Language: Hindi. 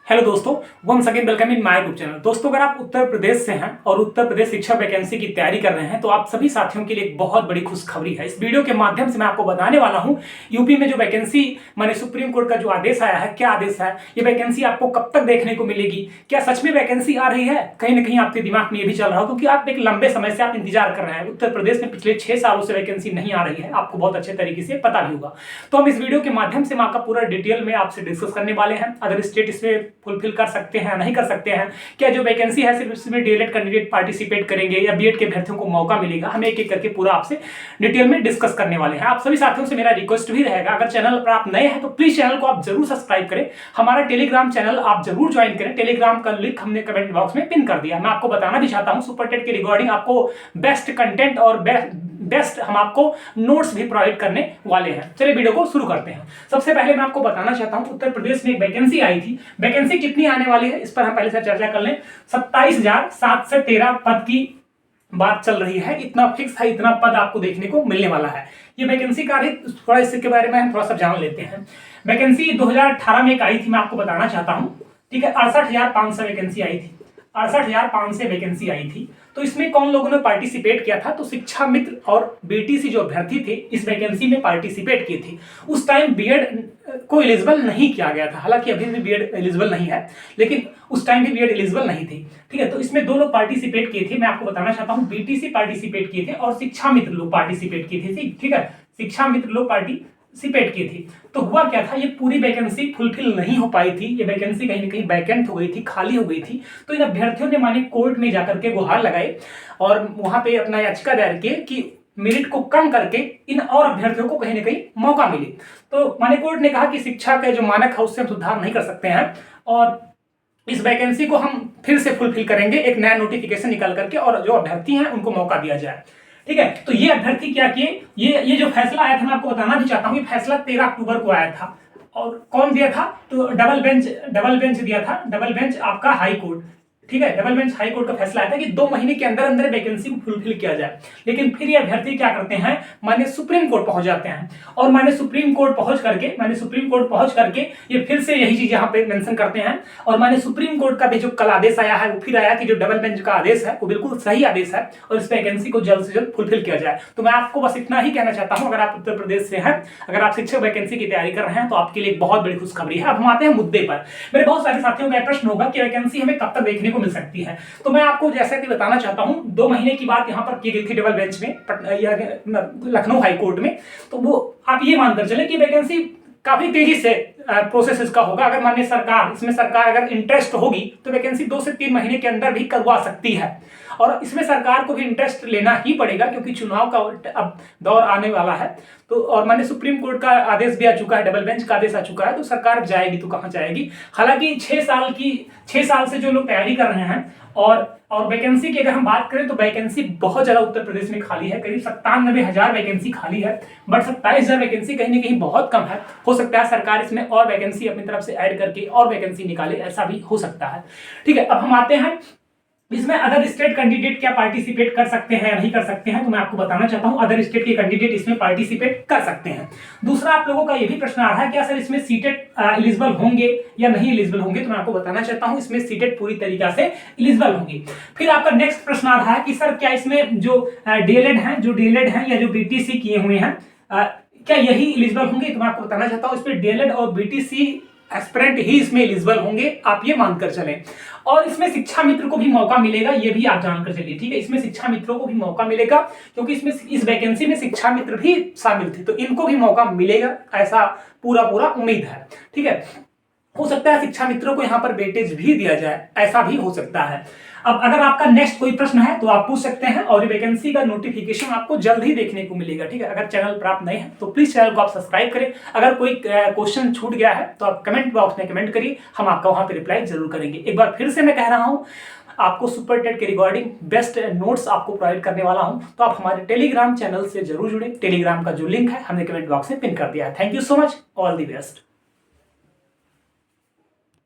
हेलो दोस्तों, once again welcome in my YouTube channel. दोस्तों, अगर आप उत्तर प्रदेश से हैं और उत्तर प्रदेश शिक्षक वैकेंसी की तैयारी कर रहे हैं तो आप सभी साथियों के लिए एक बहुत बड़ी खुशखबरी है। इस वीडियो के माध्यम से मैं आपको बताने वाला हूं यूपी में जो वैकेंसी माने सुप्रीम कोर्ट का जो आदेश आया है, क्या आदेश है, ये वैकेंसी आपको कब तक देखने को मिलेगी, क्या सच में वैकेंसी आ रही है। कहीं ना कहीं आपके दिमाग में ये भी चल रहा हो क्योंकि आप एक लंबे समय से आप इंतजार कर रहे हैं। उत्तर प्रदेश में पिछले 6 सालों से वैकेंसी नहीं आ रही है, आपको बहुत अच्छे तरीके से पता भी होगा। तो हम इस वीडियो के माध्यम से आपका पूरा डिटेल में आपसे डिस्कस करने वाले हैं। अदर स्टेट इसमें फुलफिल कर सकते हैं, नहीं कर सकते हैं, क्या जो वैकेंसी है सिर्फ इसमें डीएलएड कैंडिडेट पार्टिसिपेट करेंगे या बीएड के अभ्यर्थियों को मौका मिलेगा, हम एक एक करके पूरा आपसे डिटेल में डिस्कस करने वाले हैं। आप सभी साथियों से मेरा रिक्वेस्ट भी रहेगा, अगर चैनल पर आप नए हैं तो प्लीज चैनल को आप जरूर सब्सक्राइब करें। हमारा टेलीग्राम चैनल आप जरूर ज्वाइन करें। टेलीग्राम का लिंक हमने कमेंट बॉक्स में पिन कर दिया। मैं आपको बताना भी चाहता हूं सुपर टेट के रिगार्डिंग आपको बेस्ट कंटेंट और बेस्ट हम आपको नोट्स भी प्रोवाइड करने वाले हैं। चलिए वीडियो को शुरू करते हैं। सबसे पहले मैं आपको बताना चाहता हूं उत्तर प्रदेश में एक वैकेंसी आई थी। वैकेंसी कितनी आने वाली है इस पर हम पहले से चर्चा कर लें। 27,713 पद की बात चल रही है। इतना फिक्स है, इतना पद आपको देखने को मिलने वाला है। ये वैकेंसी का थोड़ा इसके बारे में हम थोड़ा सा जान लेते हैं। वैकेंसी 2018 में एक आई थी, मैं आपको बताना चाहता हूं। ठीक है, 68,500 वैकेंसी आई थी। 68,500 वैकेंसी आई थी। तो इसमें कौन लोगों ने पार्टिसिपेट किया था, तो शिक्षा मित्र और बीटीसी जो अभ्यर्थी थे इस वैकेंसी में पार्टिसिपेट किए थे। उस टाइम बीएड को एलिजिबल नहीं किया गया था, हालांकि अभी भी बीएड एलिजिबल नहीं है, लेकिन उस टाइम भी बीएड एलिजिबल नहीं थी। ठीक है, तो इसमें दो लोग पार्टिसिपेट किए थे। मैं आपको बताना चाहता हूँ बीटीसी पार्टिसिपेट किए थे और शिक्षा मित्र लोग पार्टिसिपेट किए थे। ठीक है, शिक्षा मित्र लोग पार्टिसिपेट की थी। तो हुआ क्या था, ये पूरी वैकेंसी फुलफिल नहीं हो पाई थी। ये वैकेंसी कहीं ना कहीं वैकेंट हो गई थी, खाली हो गई थी। तो इन अभ्यर्थियों ने माने कोर्ट में जाकर के गुहार लगाए और वहां पे अपना याचिका दायर की कि मेरिट को कम करके इन और अभ्यर्थियों को कहीं ना कहीं मौका मिले। तो माने कोर्ट ने कहा कि शिक्षा का जो मानक है उससे हम सुधार नहीं कर सकते हैं और इस वैकेंसी को हम फिर से फुलफिल करेंगे, एक नया नोटिफिकेशन निकाल करके, और जो अभ्यर्थी हैं उनको मौका दिया जाए। ठीक है, तो ये अभ्यर्थी क्या किए, ये जो फैसला आया था मैं आपको बताना भी चाहता हूँ। ये फैसला 13 अक्टूबर को आया था। और कौन दिया था, तो डबल बेंच दिया था। डबल बेंच आपका हाई कोर्ट। ठीक है, डबल बेंच हाई कोर्ट का फैसला आया था कि 2 महीने के अंदर अंदर वैकेंसी को फुलफिल किया जाए। लेकिन फिर ये अभ्यर्थी क्या करते हैं, माने सुप्रीम कोर्ट पहुंच जाते हैं और माने सुप्रीम कोर्ट पहुंच करके ये फिर से यही चीज यहाँ पे मेंशन करते हैं। और माने सुप्रीम कोर्ट का भी जो कल आदेश आया है वो फिर आया कि जो डबल बेंच का आदेश है वो बिल्कुल सही आदेश है और इस वैकेंसी को जल्द से जल्द फुलफिल किया जाए। तो मैं आपको बस इतना ही कहना चाहता हूँ, अगर आप उत्तर प्रदेश से हैं, अगर आप शिक्षक वैकेंसी की तैयारी कर रहे हैं तो आपके लिए एक बहुत बड़ी खुशखबरी है। अब हम आते हैं मुद्दे पर। मेरे बहुत सारे साथियों का प्रश्न होगा कि वैकेंसी हमें कब तक देखने को मिल सकती है। तो मैं आपको जैसे कि बताना चाहता हूं, 2 महीने की बात यहां पर की गई थी डबल बेंच में, लखनऊ हाई कोर्ट में। तो वो आप ये मानकर चले कि वैकेंसी काफी तेजी से प्रोसेस इसका होगा। अगर माननीय सरकार अगर इंटरेस्ट होगी तो वैकेंसी 2 से 3 महीने के अंदर भी करवा सकती है। और इसमें सरकार को भी इंटरेस्ट लेना ही पड़ेगा क्योंकि चुनाव का अब दौर आने वाला है। तो और माननीय सुप्रीम कोर्ट का आदेश भी आ चुका है, डबल बेंच का आदेश आ चुका है, तो सरकार जाएगी तो कहां जाएगी। हालांकि 6 साल से जो लोग तैयारी कर रहे हैं और वैकेंसी की अगर हम बात करें तो वैकेंसी बहुत ज्यादा उत्तर प्रदेश में खाली है। करीब 97,000 वैकेंसी खाली है, बट 27,000 वैकेंसी कहीं ना कहीं बहुत कम है। हो सकता है सरकार इसमें और वैकेंसी अपनी तरफ से ऐड करके और वैकेंसी निकाले, ऐसा भी हो सकता है। ठीक है, अब हम आते हैं इसमें अदर स्टेट कैंडिडेट क्या पार्टिसिपेट कर सकते हैं या नहीं कर सकते हैं। तो मैं आपको बताना चाहता हूं अदर स्टेट के कैंडिडेट इसमें पार्टिसिपेट कर सकते हैं। दूसरा, आप लोगों का यह भी प्रश्न आ रहा है क्या सर इसमें सीटेट एलिजिबल होंगे या नहीं एलिजिबल होंगे। तो मैं आपको बताना चाहता हूं इसमें सीटेट पूरी तरीके से एलिजिबल होंगे। फिर आपका नेक्स्ट प्रश्न आ रहा है कि सर क्या इसमें जो डीएलएड है या जो बीटीसी किए हुए हैं क्या यही एलिजिबल होंगे। तो मैं आपको बताना चाहता हूं इसमें डीएलएड और बीटीसी एस्पिरेंट ही इसमें एलिजिबल होंगे, आप ये मानकर चलें। और इसमें शिक्षा मित्र को भी मौका मिलेगा, ये भी आप जानकर चलिए। ठीक है, इसमें शिक्षा मित्रों को भी मौका मिलेगा क्योंकि इसमें इस वैकेंसी में शिक्षा मित्र भी शामिल थे, तो इनको भी मौका मिलेगा, ऐसा पूरा उम्मीद है। ठीक है, हो सकता है शिक्षा मित्रों को यहाँ पर वेटेज भी दिया जाए, ऐसा भी हो सकता है। अब अगर आपका नेक्स्ट कोई प्रश्न है तो आप पूछ सकते हैं और ये वैकेंसी का नोटिफिकेशन आपको जल्द ही देखने को मिलेगा। ठीक है, अगर चैनल पर आप नए हैं तो प्लीज चैनल को आप सब्सक्राइब करें। अगर कोई क्वेश्चन छूट गया है तो आप कमेंट बॉक्स में कमेंट करिए, हम आपका वहां पे रिप्लाई जरूर करेंगे। एक बार फिर से मैं कह रहा हूं, आपको सुपर टेट के रिगार्डिंग बेस्ट नोट्स आपको प्रोवाइड करने वाला हूं, तो आप हमारे टेलीग्राम चैनल से जरूर जुड़े। टेलीग्राम का जो लिंक है हमने कमेंट बॉक्स में पिन कर दिया है। Thank you so much, all the best.